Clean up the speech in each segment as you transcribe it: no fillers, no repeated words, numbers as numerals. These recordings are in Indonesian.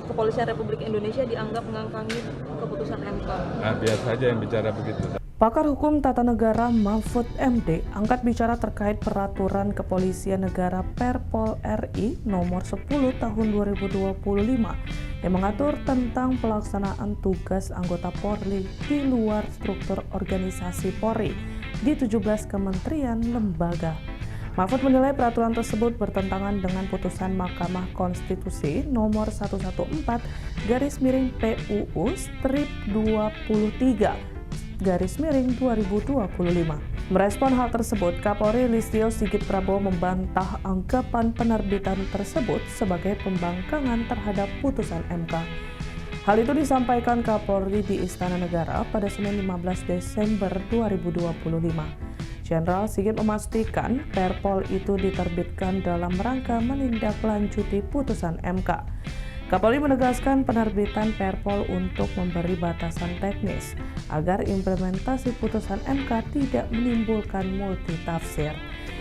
Kepolisian Republik Indonesia dianggap mengangkangi keputusan MK. Nah, biar saja yang bicara begitu. Pakar Hukum Tata Negara Mahfud MD angkat bicara terkait peraturan Kepolisian Negara Perpol RI nomor 10 tahun 2025 yang mengatur tentang pelaksanaan tugas anggota Polri di luar struktur organisasi Polri di 17 kementerian lembaga. Mahfud menilai peraturan tersebut bertentangan dengan putusan Mahkamah Konstitusi nomor 114/23/2025. Merespon hal tersebut, Kapolri Listio Sigit Prabowo membantah anggapan penerbitan tersebut sebagai pembangkangan terhadap putusan MK. Hal itu disampaikan Kapolri di Istana Negara pada Senin 15 Desember 2025. Jenderal Sigit memastikan Perpol itu diterbitkan dalam rangka menindaklanjuti putusan MK. Kapolri menegaskan penerbitan Perpol untuk memberi batasan teknis agar implementasi putusan MK tidak menimbulkan multitafsir.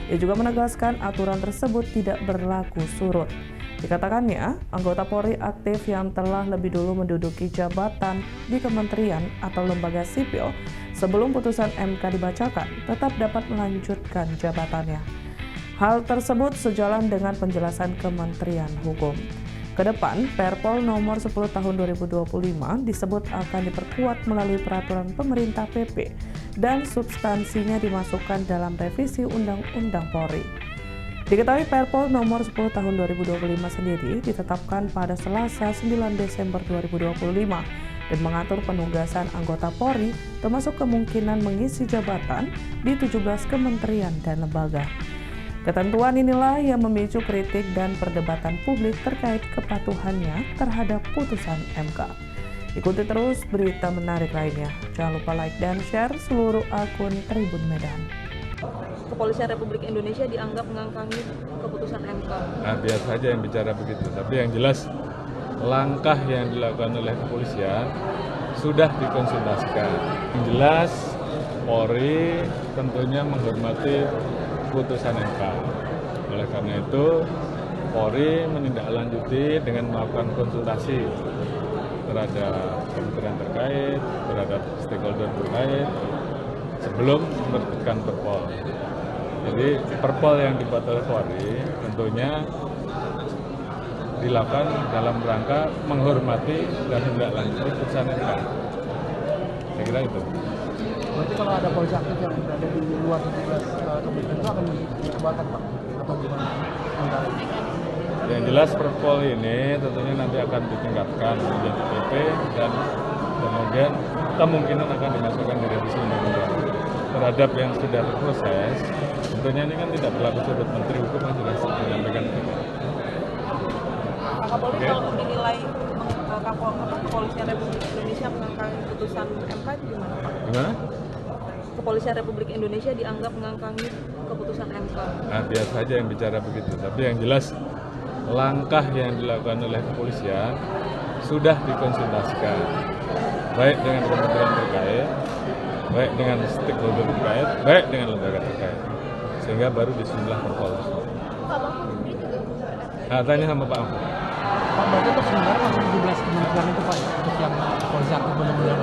Ia juga menegaskan aturan tersebut tidak berlaku surut. Dikatakannya, anggota Polri aktif yang telah lebih dulu menduduki jabatan di kementerian atau lembaga sipil sebelum putusan MK dibacakan tetap dapat melanjutkan jabatannya. Hal tersebut sejalan dengan penjelasan Kementerian Hukum. Kedepan, Perpol nomor 10 tahun 2025 disebut akan diperkuat melalui peraturan pemerintah PP dan substansinya dimasukkan dalam revisi Undang-Undang Polri. Diketahui Perpol nomor 10 tahun 2025 sendiri ditetapkan pada Selasa 9 Desember 2025 dan mengatur penugasan anggota Polri termasuk kemungkinan mengisi jabatan di 17 kementerian dan lembaga. Ketentuan inilah yang memicu kritik dan perdebatan publik terkait kepatuhannya terhadap putusan MK. Ikuti terus berita menarik lainnya. Jangan lupa like dan share seluruh akun Tribun Medan. Kepolisian Republik Indonesia dianggap mengangkangi keputusan MK. Nah, biar saja yang bicara begitu. Tapi yang jelas langkah yang dilakukan oleh kepolisian sudah dikonsultasikan. Yang jelas Polri tentunya menghormati putusan MK. Oleh karena itu Polri menindaklanjuti dengan melakukan konsultasi terhadap kementerian terkait, terhadap stakeholder terkait sebelum menerbitkan Perpol. Jadi Perpol yang dibuat oleh Polri tentunya dilakukan dalam rangka menghormati dan menindaklanjuti putusan MK. Saya kira itu. Berarti kalau ada polisi aktif yang berada di luar 17 kementerian itu akan dikeluarkan, Pak? Atau gimana? Yang jelas Perpol ini tentunya nanti akan ditingkatkan menjadi PP dan kemudian kemungkinan akan dimasukkan di revisi undang-undang. Terhadap yang sudah berproses, tentunya ini kan tidak berlaku surut. Menteri Hukum yang sudah menyampaikan itu. Kapolri kalau dinilai Kepolisian Republik Indonesia mengangkangi putusan MK itu gimana, Pak? Gimana? Kepolisian Republik Indonesia dianggap mengangkangi keputusan MK. Nah, biar saja yang bicara begitu. Tapi yang jelas langkah yang dilakukan oleh kepolisian sudah dikonsultasikan, baik dengan kementerian terkait, baik dengan stakeholder terkait, baik dengan lembaga terkait, sehingga baru disusunlah Perpol. Nah, tanya sama Pak Mahfud. Pak, berarti itu sebenarnya masuk 17 kementerian itu, Pak, untuk yang polisi aktif benar-benar.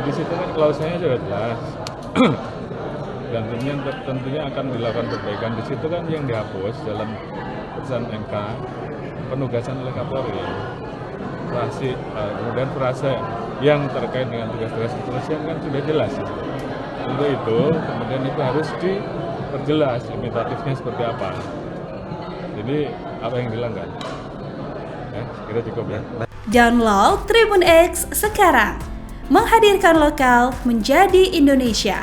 Di situ kan klausulnya sudah jelas. Dan tentunya akan dilakukan perbaikan. Di situ kan yang dihapus dalam putusan MK penugasan oleh Kapolri. Kemudian frase yang terkait dengan tugas-tugas kepolisian kan sudah jelas. Untuk itu, kemudian itu harus diperjelas limitatifnya seperti apa. Jadi apa yang dilanggar? Kira cukup ya. Download Tribun X sekarang, menghadirkan lokal menjadi Indonesia.